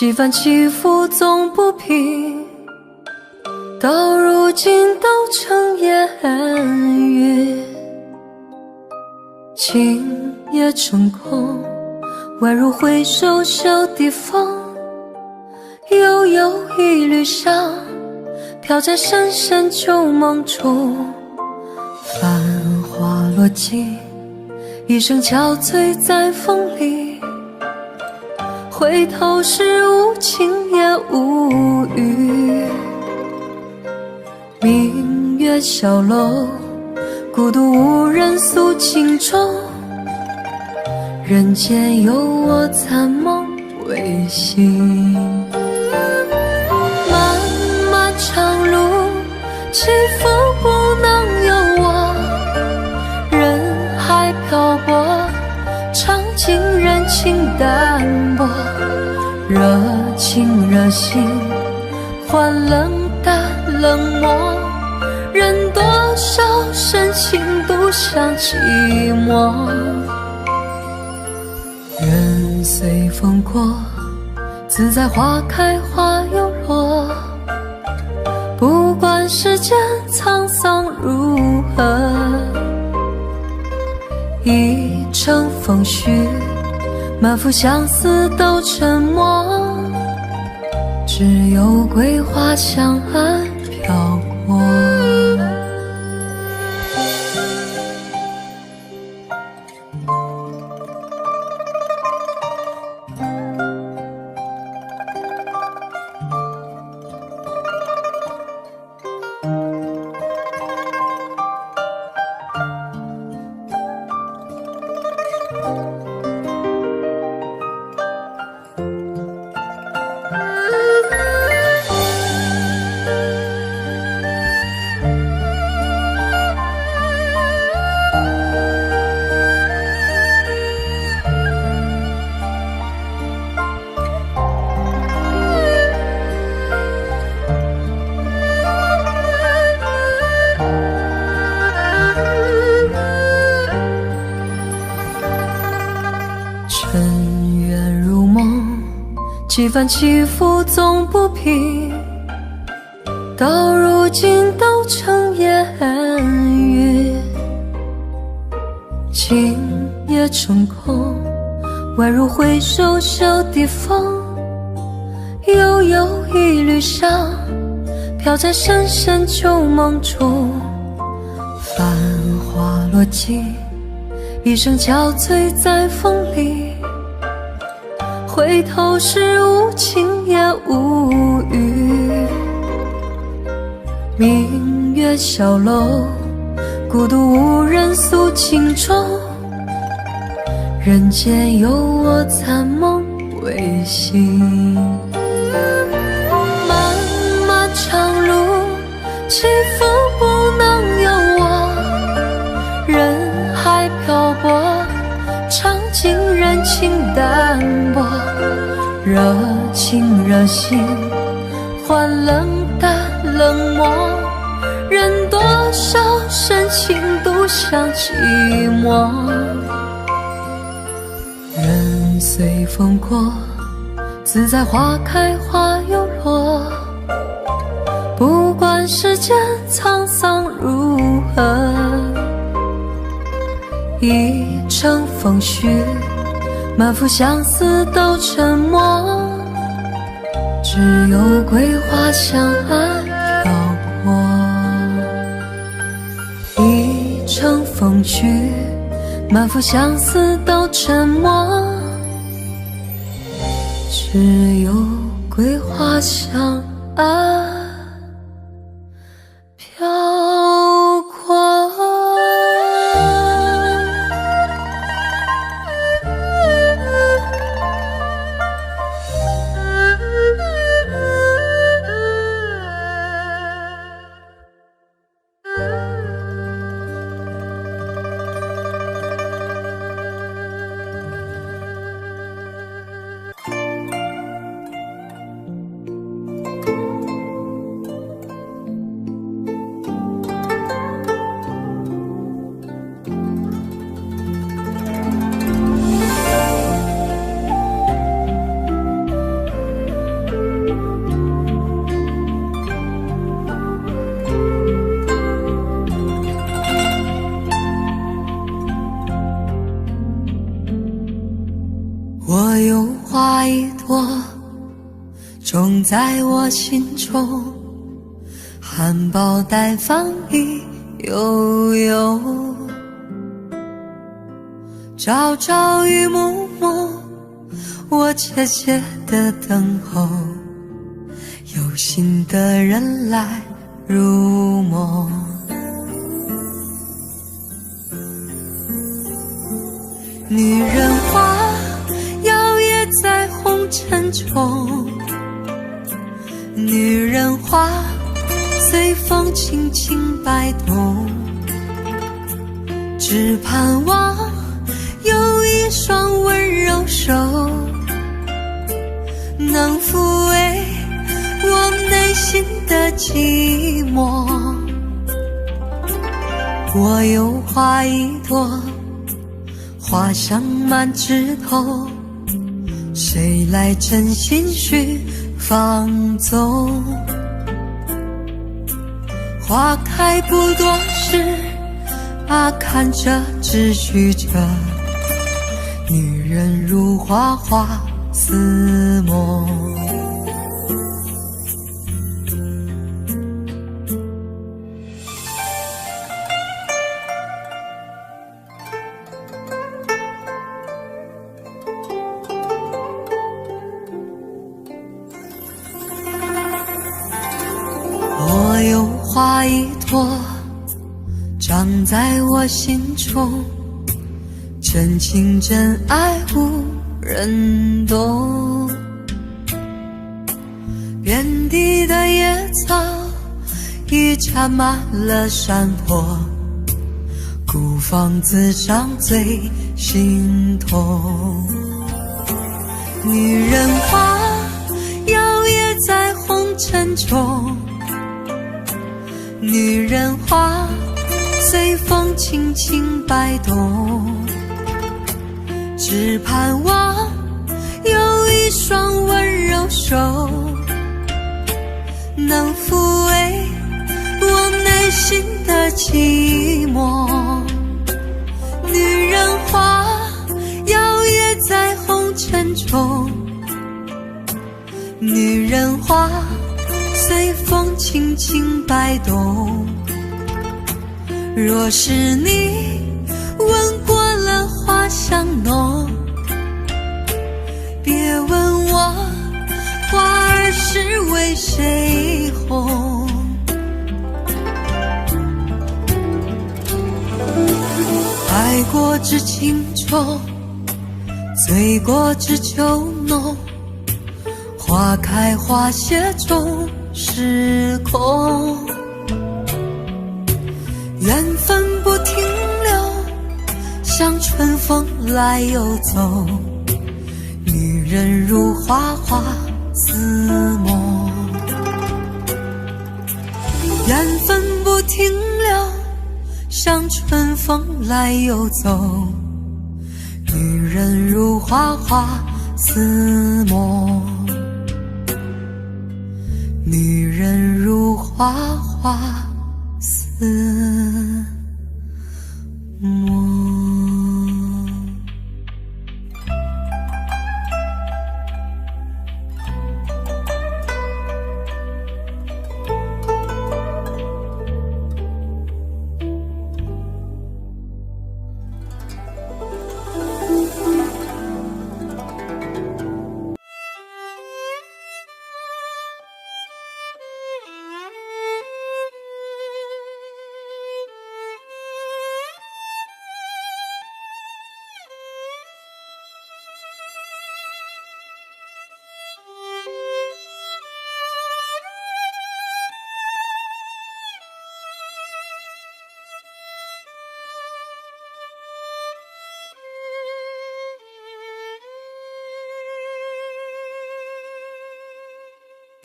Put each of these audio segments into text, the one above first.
几番起伏总不平，到如今都成烟云。今夜成空，宛如回首小地方，悠悠一缕香，飘在深深旧梦中。繁花落尽，一声憔悴在风里，回头时无情也无语。明月小楼，孤独无人诉情衷，人间有我残梦未醒。漫漫长路，起伏不能由我，人海漂泊，尝尽人情淡薄，热情热心换冷淡冷漠，人多少深情独享寂寞。人随风过，自在花开花又落，不管世间沧桑如何，一程风絮，满腹相思都沉默，只有桂花香岸飘过。尘缘如梦，几番起伏总不平，到如今都成烟云。今夜成空，宛如回首小地方，悠悠一缕香，飘在深深旧梦中。繁花落尽，一声憔悴在风里，回头时无情也无语。明月小楼，孤独无人诉情衷，人间有我残梦未醒。漫漫长路，起伏不能由我，人海漂泊，尝尽人情淡薄，热情热心换冷淡冷漠，人多少深情独享寂寞。人随风过，自在花开花又落，不管世间沧桑如何，一程风絮，满腹相思都沉默，只有桂花香岸飘过。一程风絮，满腹相思都沉默，只有桂花香岸飘过。花一朵，种在我心中，含苞待放一悠悠，朝朝与暮暮，我切切地等候，有心的人来入梦。女人花摇曳在红尘中，女人花随风轻轻摆动，只盼望有一双温柔手，能抚慰我内心的寂寞。我有花一朵，花香满枝头，谁来真心去放纵？花开不多时，看着只许着女人如花花似梦。我有花一朵，长在我心中，真情真爱无人懂。遍地的野草已插满了山坡，孤芳自赏最心痛。女人花摇曳在红尘中，女人花随风轻轻摆动，只盼望有一双温柔手，能抚慰我内心的寂寞。女人花摇曳在红尘中，女人花随风轻轻摆动。若是你闻过了花香浓，别问我花儿是为谁红。爱过知情重，醉过知酒浓，花开花谢终是空。缘分不停留，像春风来又走，女人如花花似梦。缘分不停留，像春风来又走，女人如花花似梦。女人如花花似梦。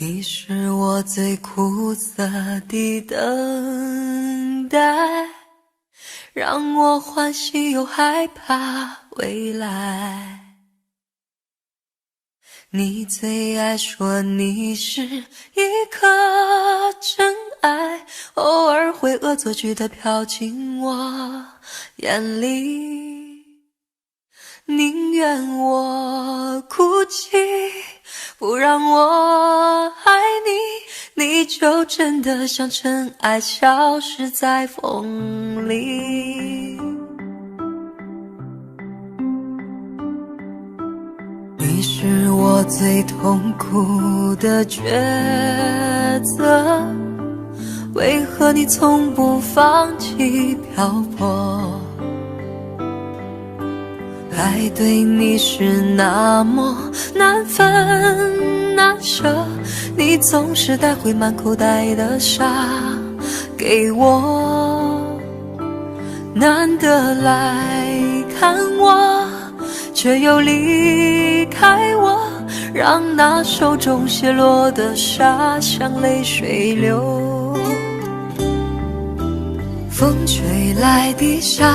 你是我最苦涩的等待，让我欢喜又害怕未来。你最爱说你是一颗真爱，偶尔会恶作剧地飘进我眼里。宁愿我哭泣，不让我爱你，你就真的像尘埃消失在风里。你是我最痛苦的抉择，为何你从不放弃漂泊？爱对你是那么难分难舍，你总是带回满口袋的沙给我，难得来看我，却又离开我，让那手中泻落的沙像泪水流。风吹来的沙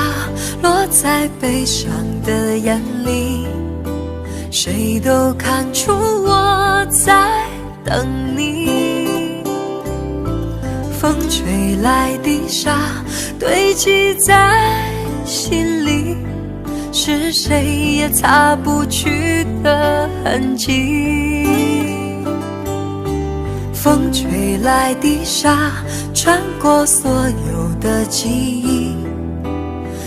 落在悲伤的眼里，谁都看出我在等你。风吹来的沙堆积在心里，是谁也擦不去的痕迹。风吹来的沙穿过所有的记忆，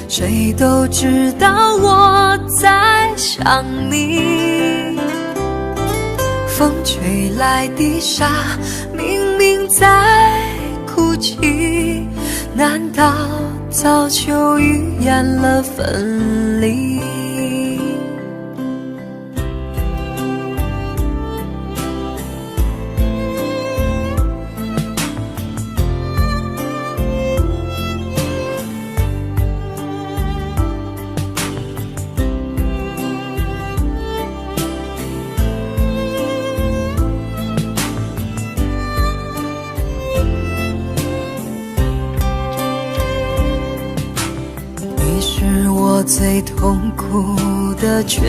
谁都知道我在想你。风吹来的沙明明在哭泣，难道早就预言了分离？最痛苦的抉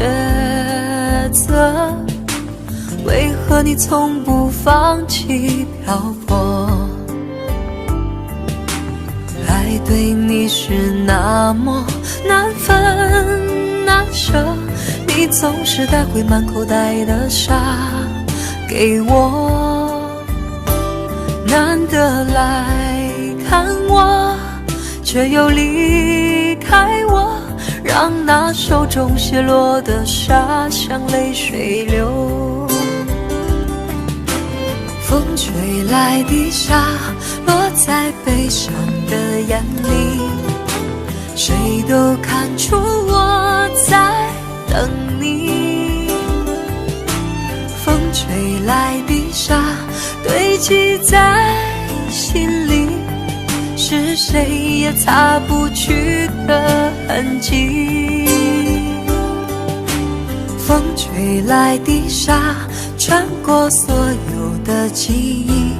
择，为何你从不放弃漂泊？爱对你是那么难分难舍，你总是带回满口袋的沙给我，难得来看我，却又离开我，让那手中泻落的沙像泪水流。风吹来的沙落在悲伤的眼里，谁都看出我在等你。风吹来的沙堆积在心里，是谁也擦不去的痕迹。风吹来的沙穿过所有的记忆，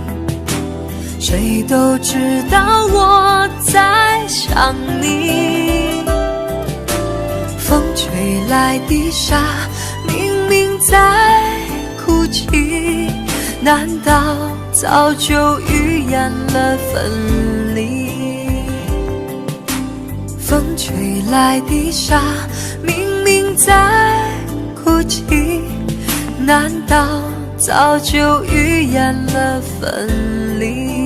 谁都知道我在想你。风吹来的沙明明在哭泣，难道早就预言了分离？风吹来的沙明明在哭泣，难道早就预言了分离？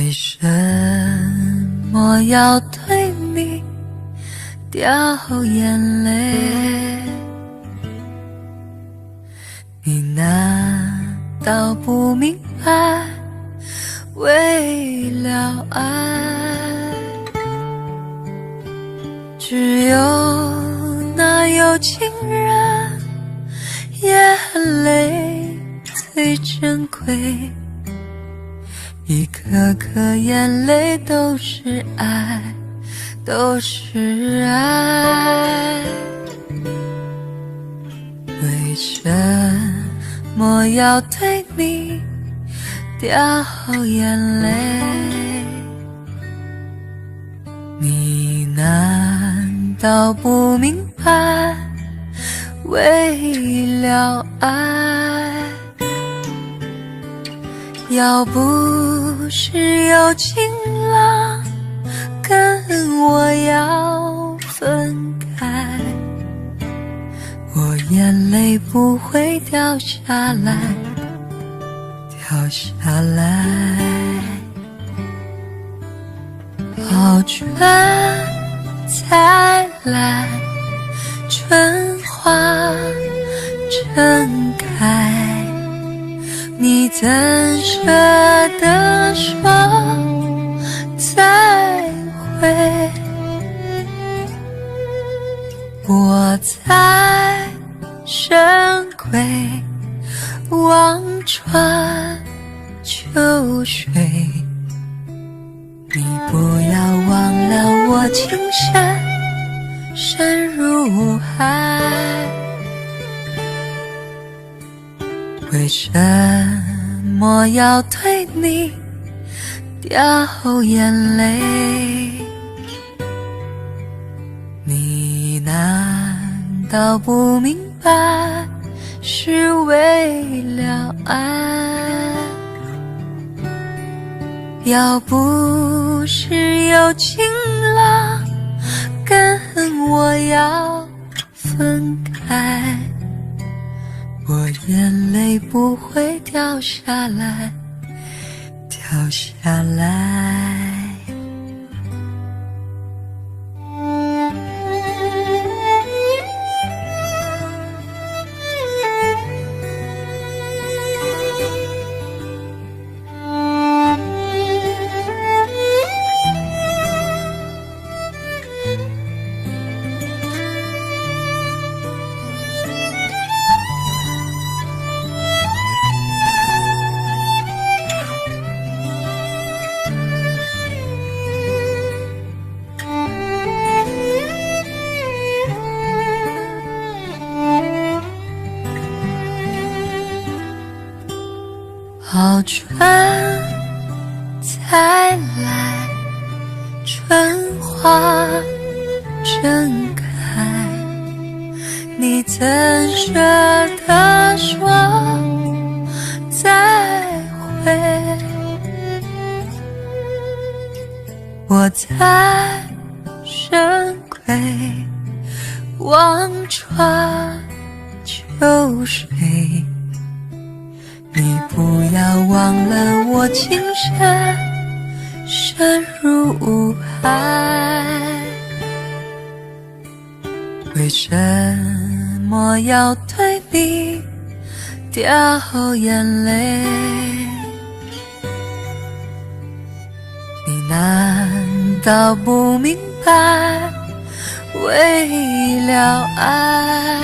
为什么要对你掉眼泪？你难道不明白，为了爱，只有那有情人眼泪最珍贵，一颗颗眼泪都是爱，都是爱。为什么要对你掉眼泪？你难道不明白，为了爱，要不是有情郎跟我要分开，我眼泪不会掉下来，掉下来。好春才来，春花正开，你怎舍得说再会？我在深闺望穿秋水，你不要忘了我情深深如海。为什么要对你掉眼泪？你难道不明白，是为了爱？要不是有情郎跟我要分开，我眼泪不会掉下来，掉下来。好春才来，春花正开，你怎舍得说再会？我在深闺望穿秋水，你不要忘了我情深深如海。为什么要对你掉眼泪？你难道不明白，为了爱，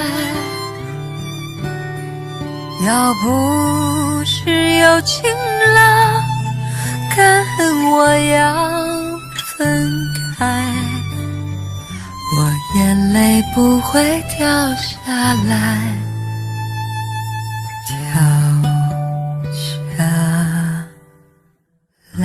要不是有情郎跟我要分开，我眼泪不会掉下来，掉下来。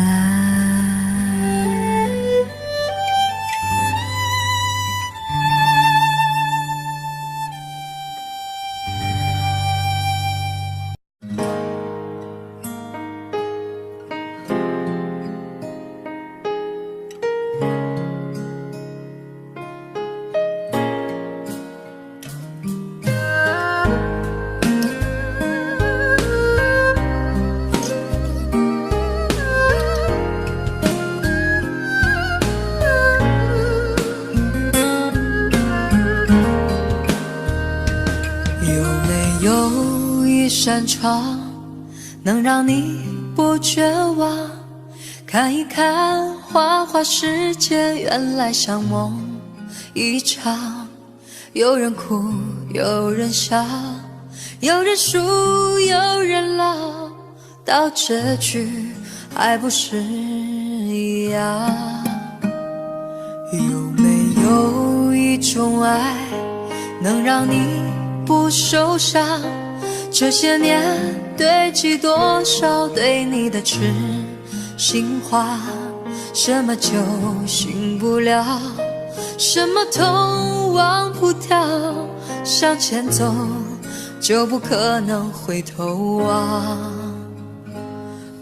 扇窗，能让你不绝望。看一看花花世界，原来像梦一场。有人哭，有人笑，有人输，有人老，到结局还不是一样。有没有一种爱，能让你不受伤？这些年堆积多少对你的痴心话，什么酒醒不了，什么痛忘不掉，向前走就不可能回头望。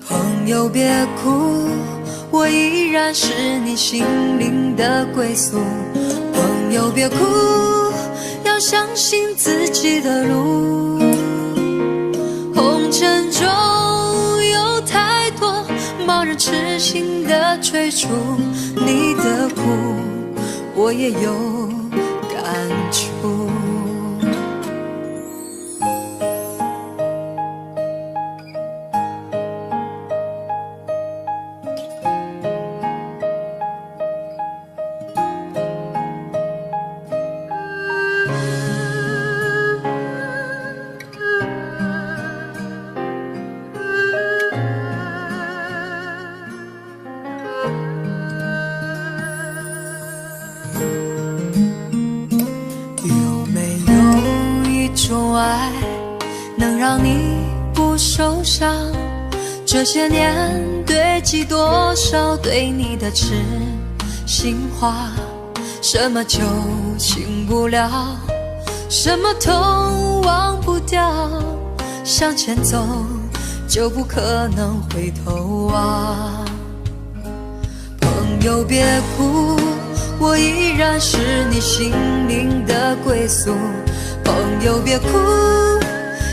朋友别哭，我依然是你心灵的归宿。朋友别哭，要相信自己的路。红尘中有太多盲人痴心的追逐，你的苦我也有感触。爱能让你不受伤，这些年堆积多少对你的痴心话，什么酒醒不了，什么痛忘不掉，向前走就不可能回头望。朋友别哭，我依然是你心灵的归宿。朋友别哭，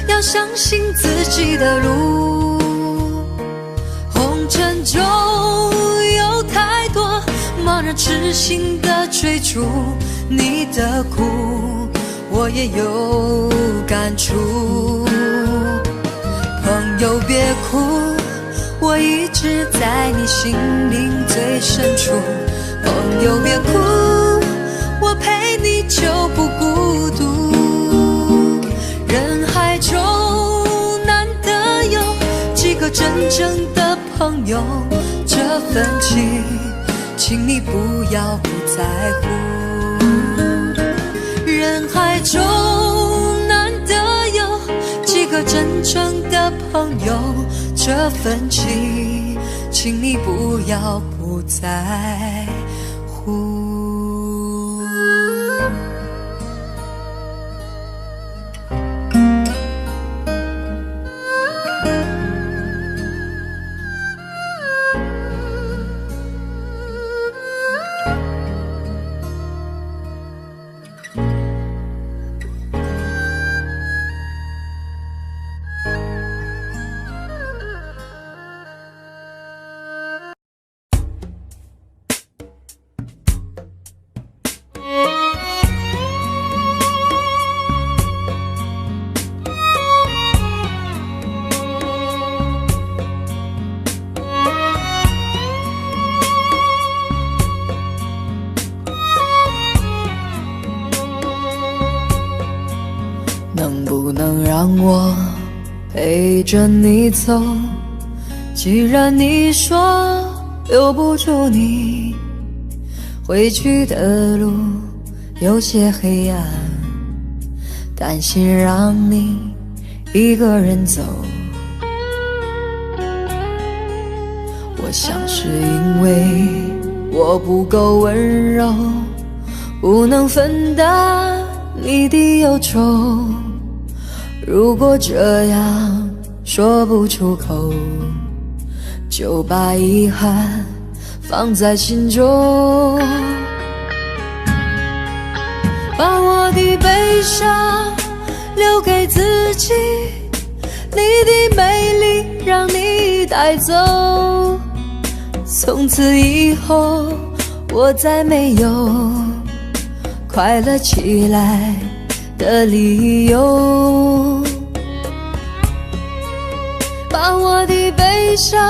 要相信自己的路。红尘中有太多盲人痴心的追逐，你的苦我也有感触。朋友别哭，我一直在你心灵最深处。朋友别哭，我陪你就不孤独。人海中难得有几个真正的朋友，这份情请你不要不在乎。人海中难得有几个真正的朋友，这份情请你不要不在乎。能不能让我陪着你走？既然你说留不住你，回去的路有些黑暗，担心让你一个人走。我想是因为我不够温柔，不能分担你的忧愁。如果这样说不出口，就把遗憾放在心中。把我的悲伤留给自己，你的美丽让你带走。从此以后我再没有快乐起来的理由。把我的悲伤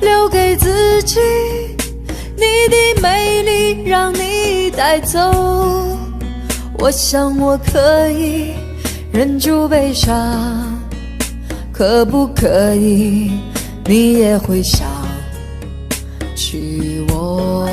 留给自己，你的美丽让你带走。我想我可以忍住悲伤，可不可以你也会想起我？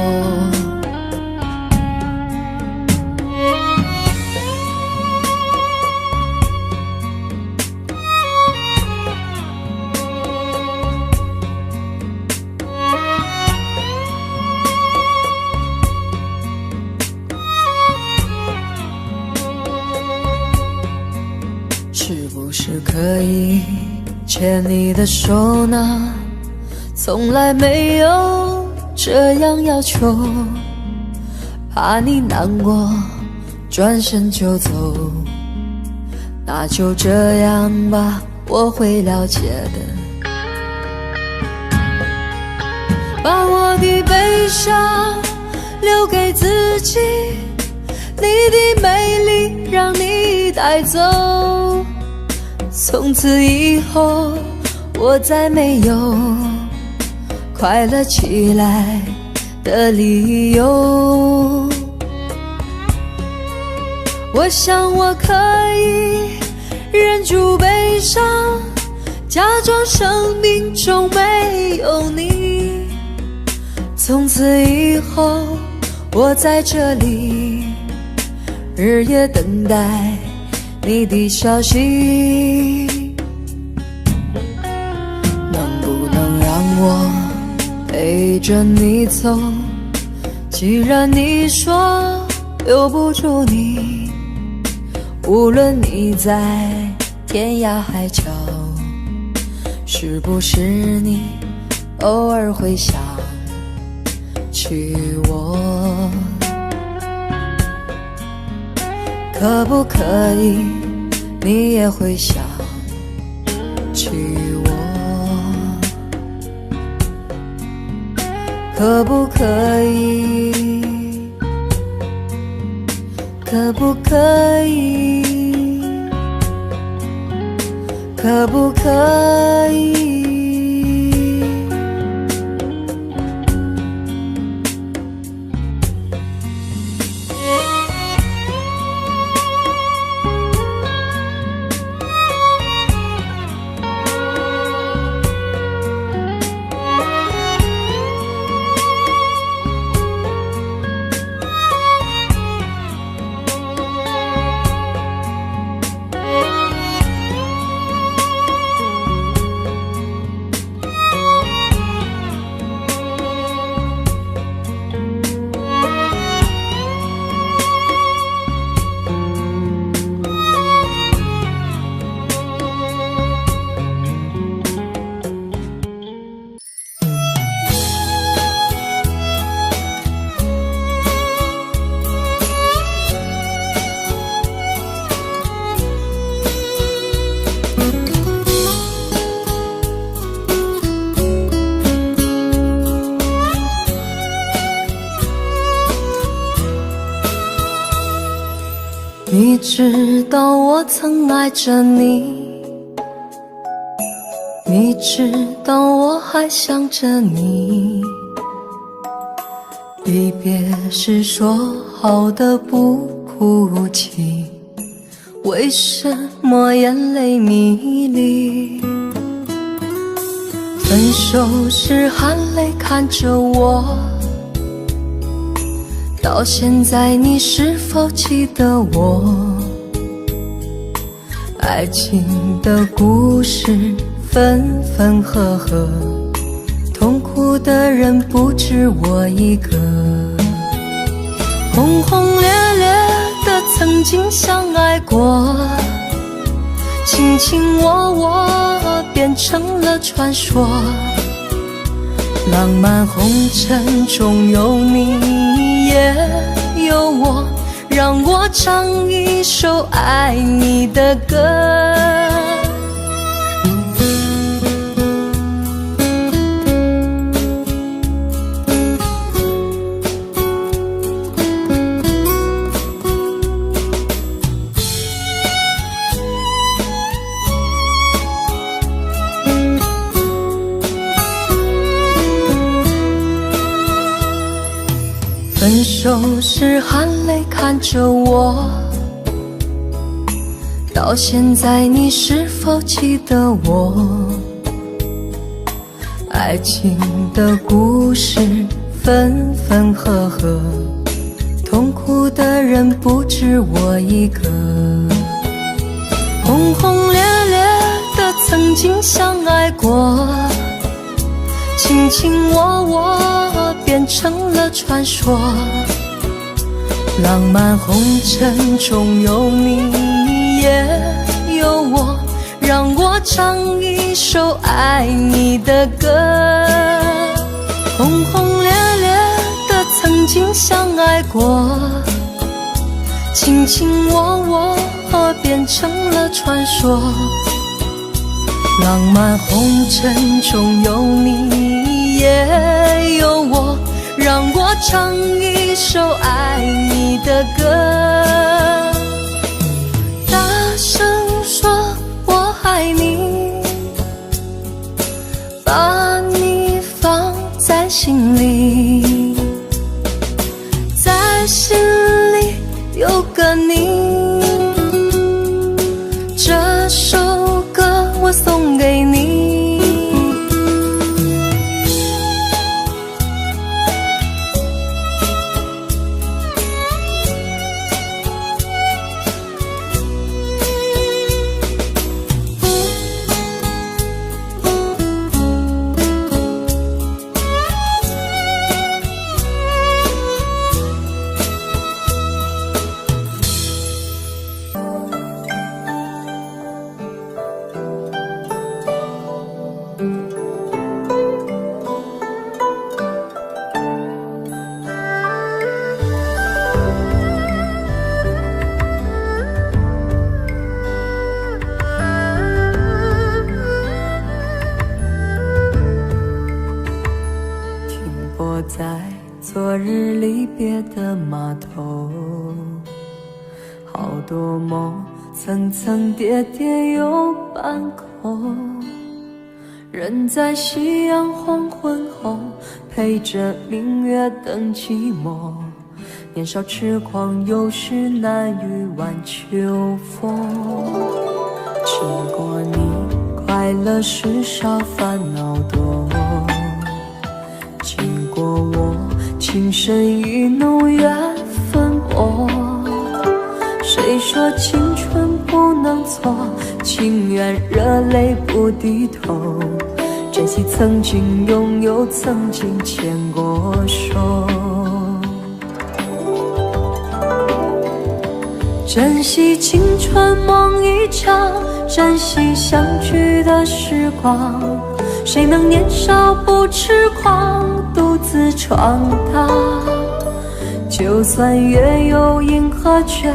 是不是可以牵你的手呢？从来没有这样要求，怕你难过转身就走，那就这样吧，我会了解的。把我的悲伤留给自己，你的美丽让你带走。从此以后我再没有快乐起来的理由。我想我可以忍住悲伤，假装生命中没有你。从此以后我在这里日夜等待你的消息，能不能让我陪着你走？既然你说留不住你，无论你在天涯海角，是不是你偶尔会想起我？可不可以你也会想起我？可不可以？可不可以？可不可以？你知道我曾爱着你，你知道我还想着你。离别时说好的不哭泣，为什么眼泪迷离？分手时含泪看着我，到现在你是否记得我？爱情的故事分分合合，痛苦的人不止我一个。轰轰烈烈的曾经相爱过，卿卿我我变成了传说。浪漫红尘中有你也有我，让我唱一首爱你的歌。分手时含泪看着我，到现在你是否记得我？爱情的故事分分合合，痛苦的人不止我一个。轰轰烈烈的曾经相爱过，卿卿我我变成了传说。浪漫红尘中有你也有我，让我唱一首爱你的歌。轰轰烈烈的曾经相爱过，卿卿我我变成了传说。浪漫红尘中有你也有我，让我唱一首爱你的歌。大声说我爱你，把你放在心里，在心里有个你。这首歌我送给你。在昨日离别的码头，好多梦层层叠叠又半空，人在夕阳黄昏后，陪着明月等寂寞。年少痴狂，有时难御晚秋风。经过你，快乐时少，烦恼多。经过我，情深意浓，缘分薄。谁说青春不能错？情愿热泪不低头。珍惜曾经拥有，曾经牵过手。珍惜青春梦一场，珍惜相聚的时光。谁能年少不痴狂，独自闯荡？就算月有阴和缺，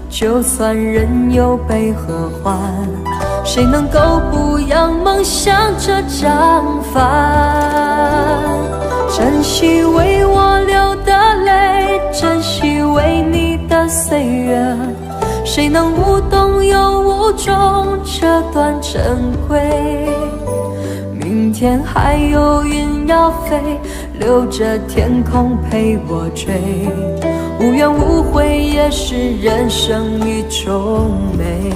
就算人有悲和欢，谁能够不扬梦想这张帆？珍惜为我流的泪，珍惜为你的岁月，谁能无动又无衷这段珍贵？明天还有云要飞，留着天空陪我追。无怨无悔也是人生一种美。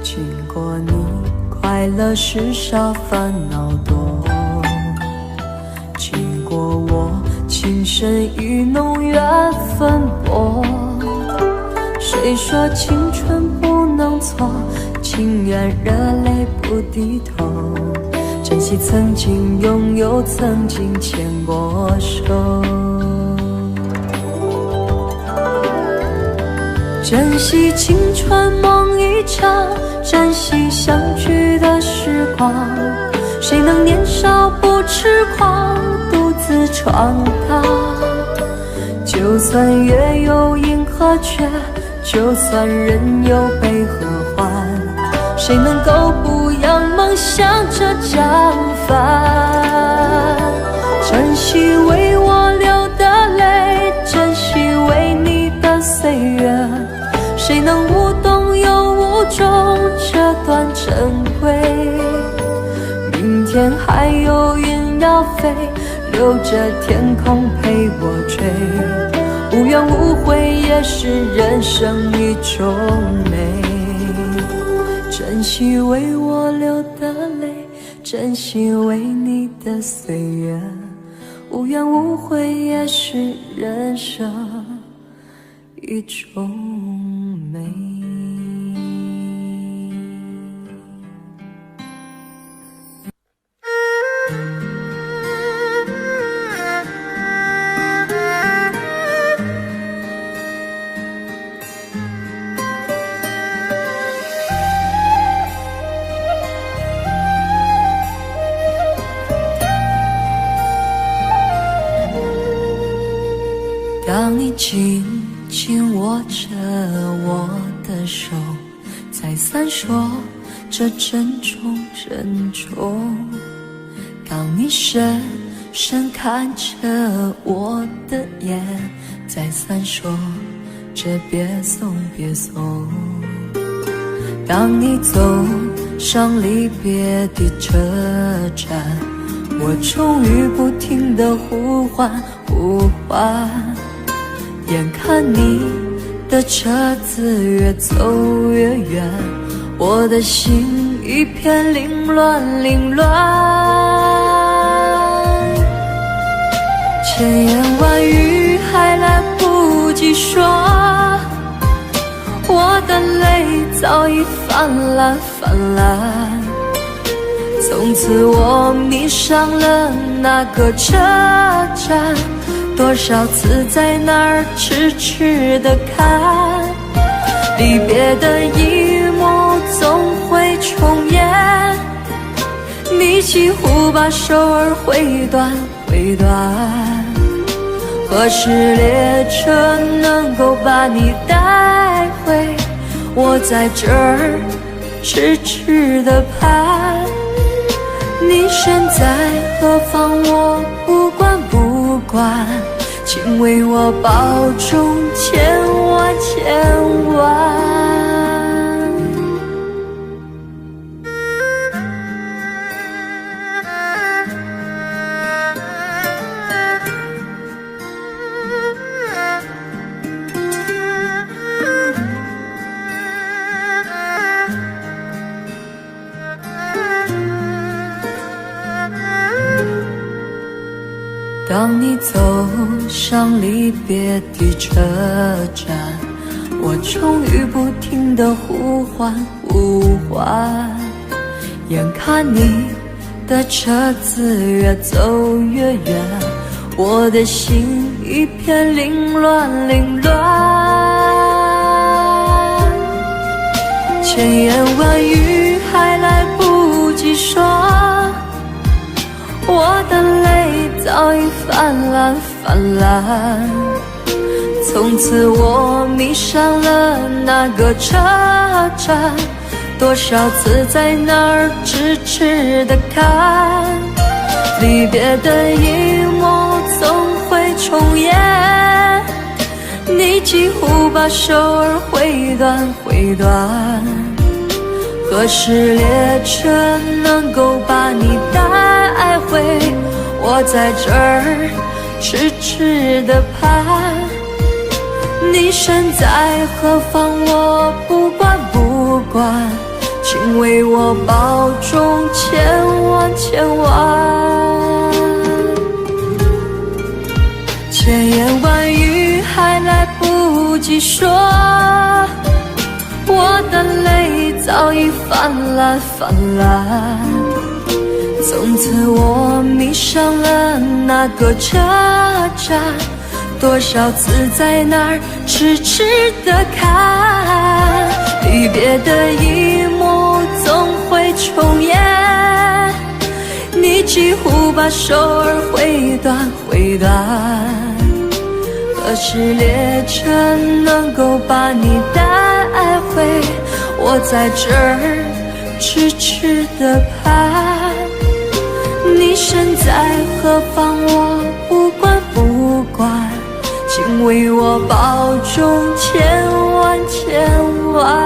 经过你，快乐时少，烦恼多。经过我，情深意浓，缘分薄。谁说青春不能错？情愿热泪不低头。珍惜曾经拥有，曾经牵过手。珍惜青春梦一场，珍惜相聚的时光。谁能年少不痴狂，独自闯荡？就算月有阴和缺，就算人有悲和欢，谁能够不扬梦想这张帆？珍惜为我流的泪，珍惜为你的岁月，谁能无动又无衷这段珍贵？明天还有云要飞，留着天空陪我追，无怨无悔也是人生一种美。珍惜为我流的泪，珍惜为你的岁月，无怨无悔也是人生一种美。当你紧紧握着我的手，再三说着珍重珍重。当你深深看着我的眼，再三说着别送别送。当你走上离别的车站，我终于不停地呼唤呼唤。眼看你的车子越走越远，我的心一片凌乱凌乱。千言万语还来不及说，我的泪早已泛滥泛滥。从此我迷上了那个车站，多少次在那儿痴痴地看，离别的一幕总会重演，你几乎把手儿挥断挥断。何时列车能够把你带回？我在这儿痴痴地盼，你身在何方我不管不管，请为我保重千万千万。当你走上离别的车站，我终于不停地呼唤呼唤。眼看你的车子越走越远，我的心一片凌乱凌乱。千言万语还来不及说，我的泪早已泛滥泛滥。从此我迷上了那个车站，多少次在那儿痴痴地看，离别的一幕总会重演，你几乎把手儿挥断挥断。何时列车能够把你带回？我在这儿痴痴地盼，你身在何方我不管不管，请为我保重千万千万。千言万语还来不及说，我的泪早已泛滥泛滥。从此我迷上了那个车站，多少次在那儿痴痴地看，离别的一幕总会重演，你几乎把手儿挥断挥断。何时列车能够把你带回？我在这儿痴痴的盼。你身在何方，我不管不管，请为我保重千万千万。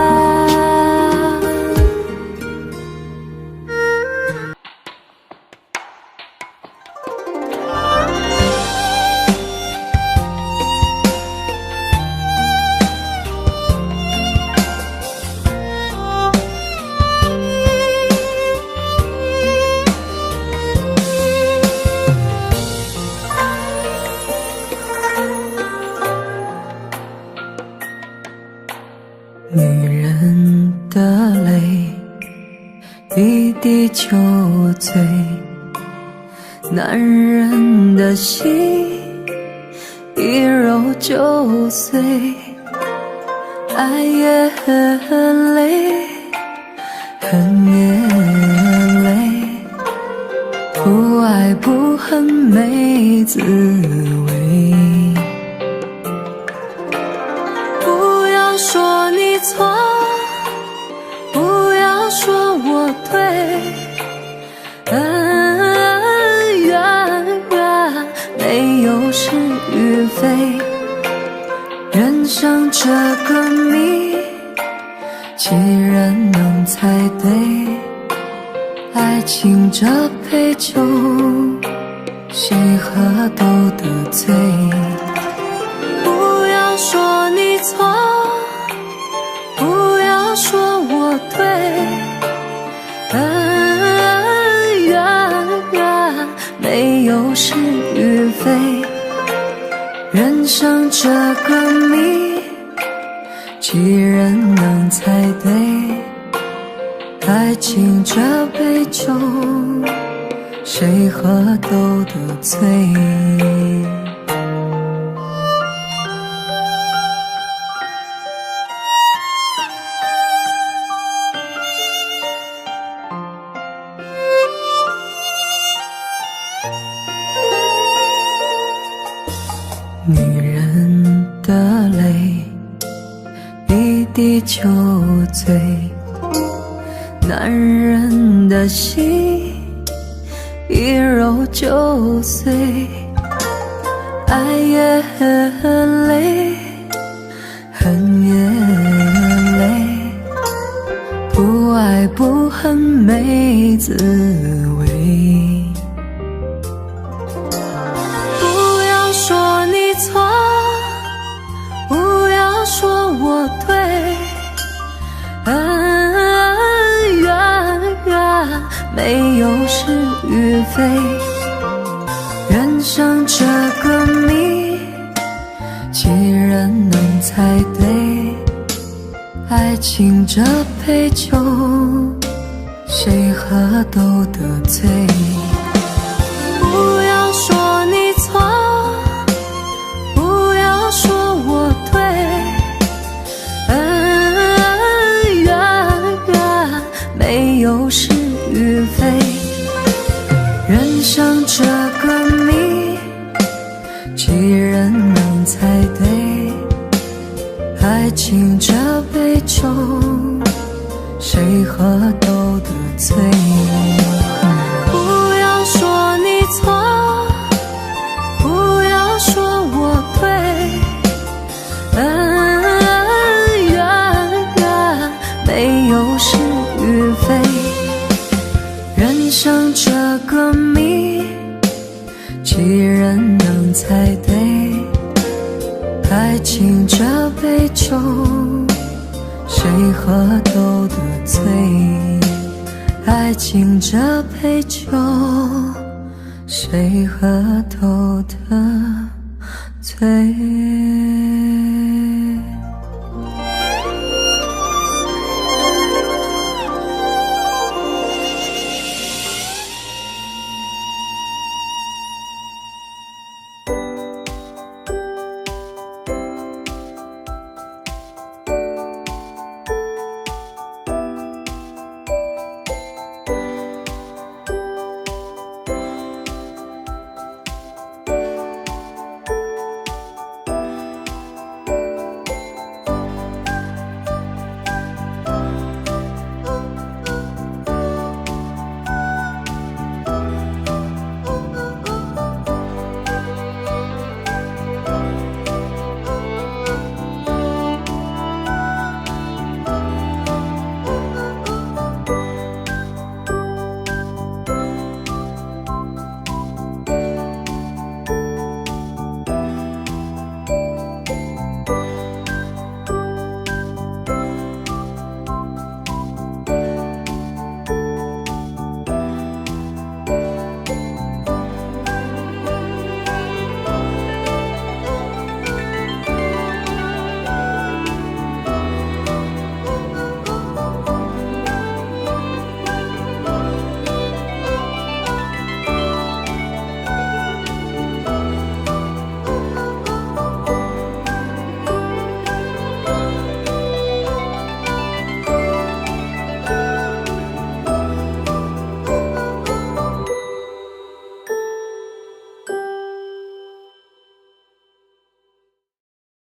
女人的泪一滴就醉，男人的心一揉就碎。爱也很累，恨也累，不爱不恨没滋味。不要说你错，不要说我对，恩怨没有是与非。人生这个谜，几人能猜对？爱情这杯酒，谁喝都得醉。不要说你错，不要说我对，恩怨没有是与非。人生这个谜，几人能猜对？爱情这杯酒，谁喝都得醉。女人的泪一滴就醉，男人的心一揉就碎。爱也很累，恨也累，不爱不恨没滋味。不要说你错，不要说我对，恩怨没有是与非。人生这个谜，几人能猜对？爱情这杯酒，谁喝都得醉。不要说你错，不要说我对，恩怨没有是与非。人生这个谜，几人能猜对？爱情这杯酒，谁喝都得醉。不要说你错，不要说我对，恩怨没有是与非。人生这个谜，几人能猜对？爱情这杯酒，谁喝都得醉。爱情这杯酒，谁喝都得醉。